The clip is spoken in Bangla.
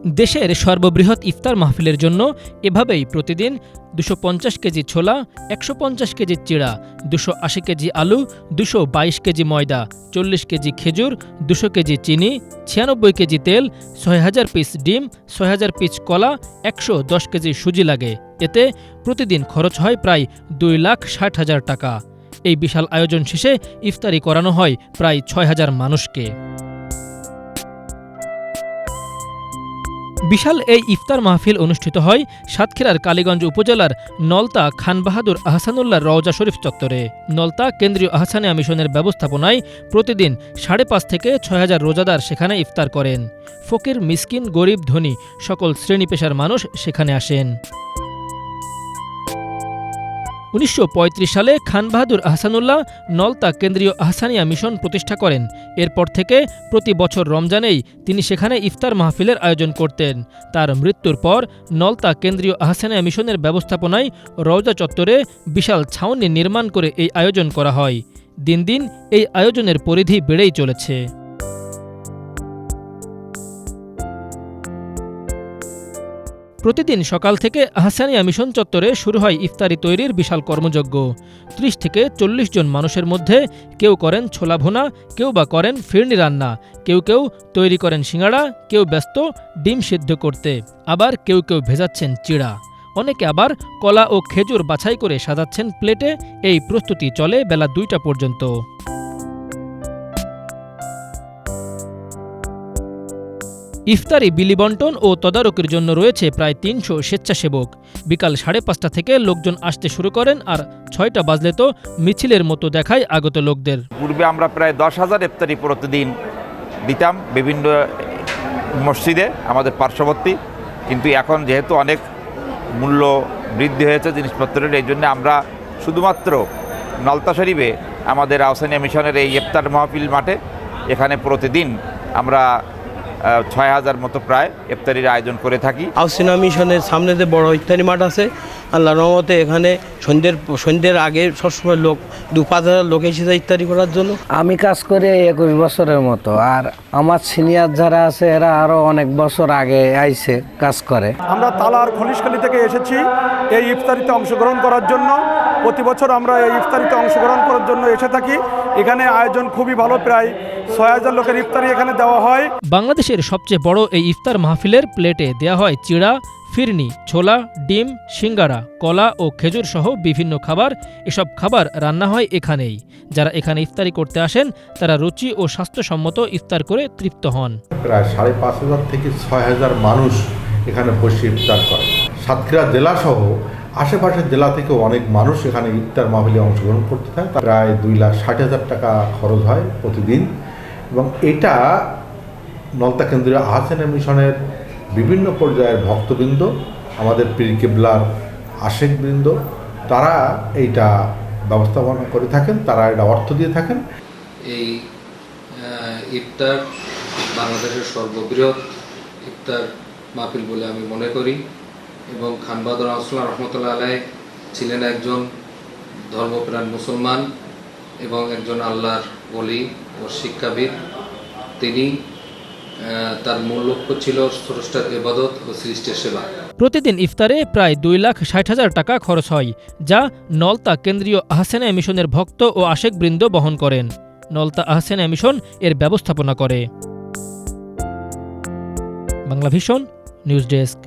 দেশের সর্ববৃহৎ ইফতার মাহফিলের জন্য এভাবেই প্রতিদিন 250 কেজি ছোলা, 150 কেজি চিড়া, 280 কেজি আলু, 222 কেজি ময়দা, 40 কেজি খেজুর, 200 কেজি চিনি, 96 কেজি তেল, 6000 পিস ডিম, 6000 পিস কলা, 110 কেজি সুজি লাগে। এতে প্রতিদিন খরচ হয় প্রায় 2,60,000 টাকা। এই বিশাল আয়োজন শেষে ইফতারি করানো হয় প্রায় 6000 মানুষকে। বিশাল এই ইফতার মাহফিল অনুষ্ঠিত হয় সাতক্ষীরার কালীগঞ্জ উপজেলার নলতা খান বাহাদুর আহসানুল্লাহ রওজা শরীফ চত্বরে। নলতা কেন্দ্রীয় আহসানিয়া মিশনের ব্যবস্থাপনায় প্রতিদিন 5,500 থেকে 6,000 রোজাদার সেখানে ইফতার করেন। ফকির, মিসকিন, গরিব, ধনী সকল শ্রেণী পেশার মানুষ সেখানে আসেন। 1935 সালে খান বাহাদুর আহসানুল্লাহ নলতা কেন্দ্রীয় আহসানিয়া মিশন প্রতিষ্ঠা করেন। এরপর থেকে প্রতি বছর রমজানেই তিনি সেখানে ইফতার মাহফিলের আয়োজন করতেন। তার মৃত্যুর পর নলতা কেন্দ্রীয় আহসানিয়া মিশনের ব্যবস্থাপনায় রওজা চত্বরে বিশাল ছাউনি নির্মাণ করে এই আয়োজন করা হয়। দিন দিন এই আয়োজনের পরিধি বেড়েই চলেছে। প্রতিদিন সকাল থেকে আহসানিয়া মিশন চত্বরে শুরু হয় ইফতারি তৈরির বিশাল কর্মযজ্ঞ। 30 থেকে 40 জন মানুষের মধ্যে কেউ করেন ছোলা ভুনা, কেউ বা করেন ফিরনি রান্না, কেউ কেউ তৈরি করেন সিঙ্গাড়া, কেউ ব্যস্ত ডিম সিদ্ধ করতে, আবার কেউ কেউ ভেজাচ্ছেন চিড়া, অনেকে আবার কলা ও খেজুর বাছাই করে সাজাচ্ছেন প্লেটে। এই প্রস্তুতি চলে বেলা 2টা পর্যন্ত। ইফতারি বিলি বন্টন ও তদারকির জন্য রয়েছে প্রায় 300 স্বেচ্ছাসেবক। বিকাল 5:30 থেকে লোকজন আসতে শুরু করেন, আর 6টা বাজলে তো মিছিলের মতো দেখায় আগত লোকদের। পূর্বে আমরা প্রায় 10,000 ইফতারি প্রতিদিন দিতাম বিভিন্ন মসজিদে আমাদের পার্শ্ববর্তী, কিন্তু এখন যেহেতু অনেক মূল্য বৃদ্ধি হয়েছে জিনিসপত্রের, এই জন্য আমরা শুধুমাত্র নলতা শরীফে আমাদের আহসানিয়া মিশনের এই ইফতার মাহফিল মাঠে এখানে প্রতিদিন আমরা 6,000 মতো প্রায় ইফতারির আয়োজন করে থাকি। আহসানিয়া মিশনের সামনে যে বড় ইফতারি মাঠ আছে, আল্লাহর রহমতে এখানে সন্ধ্যের আগে সবসময় লোক 2-5,000 লোক এসে যায় ইফতারি করার জন্য। আমি কাজ করি 21 বছরের মতো, আর আমার সিনিয়র যারা আছে এরা আরও অনেক বছর আগে আইছে কাজ করে। আমরা তালার খলিশখালী থেকে এসেছি এই ইফতারিতে অংশগ্রহণ করার জন্য। প্রতি বছর আমরা এই ইফতারিতে অংশগ্রহণ করার জন্য এসে থাকি। এখানে আয়োজন খুবই ভালো, প্রায় 6,000 লোকের ইফতারি এখানে দেওয়া হয়। বাংলাদেশের সবচেয়ে বড় এই ইফতার মাহফিলের প্লেটে দেয়া হয় চিড়া, ফিরনি, ছোলা, ডিম, সিঙ্গাড়া, কলা ও খেজুর সহ বিভিন্ন খাবার। এসব খাবার রান্না হয় এখানেই। যারা এখানে ইফতারি করতে আসেন তারা রুচি ও স্বাস্থ্যসম্মত ইফতার করে তৃপ্ত হন। প্রায় 5,500 থেকে 6,000 মানুষ এখানে বসে ইফতার করে। সাতক্ষীরা জেলা সহ আশেপাশের জেলা থেকে অনেক মানুষ এখানে ইফতার মাহফিলে অংশগ্রহণ করতে থাকে। প্রায় 2,60,000 টাকা খরচ হয় প্রতিদিন, এবং এটা নলতা কেন্দ্রীয় আহসানিয়া মিশনের বিভিন্ন পর্যায়ের ভক্তবৃন্দ, আমাদের পীর কিবলার আশেকবৃন্দ, তারা এইটা ব্যবস্থাপনা করে থাকেন, তারা এটা অর্থ দিয়ে থাকেন। এই ইফতার বাংলাদেশের সর্ববৃহৎ ইফতার মাহফিল বলে আমি মনে করি, এবং খান বাহাদুর আহসানুল্লাহ রহমতুল্লাহ আলাইহি ছিলেন একজন ধর্মপ্রাণ মুসলমান এবং একজন আল্লাহর ওলি ও শিক্ষাবিদ। তিনি তার মূল লক্ষ্য ছিল স্রষ্টার ইবাদত ও সৃষ্টির সেবা। প্রতিদিন ইফতারে প্রায় 2,60,000 টাকা খরচ হয়, যা নলতা কেন্দ্রীয় আহসানিয়া মিশনের ভক্ত ও আশেকবৃন্দ বহন করেন। নলতা আহসানিয়া মিশন এর ব্যবস্থাপনা করে। Banglavision news desk.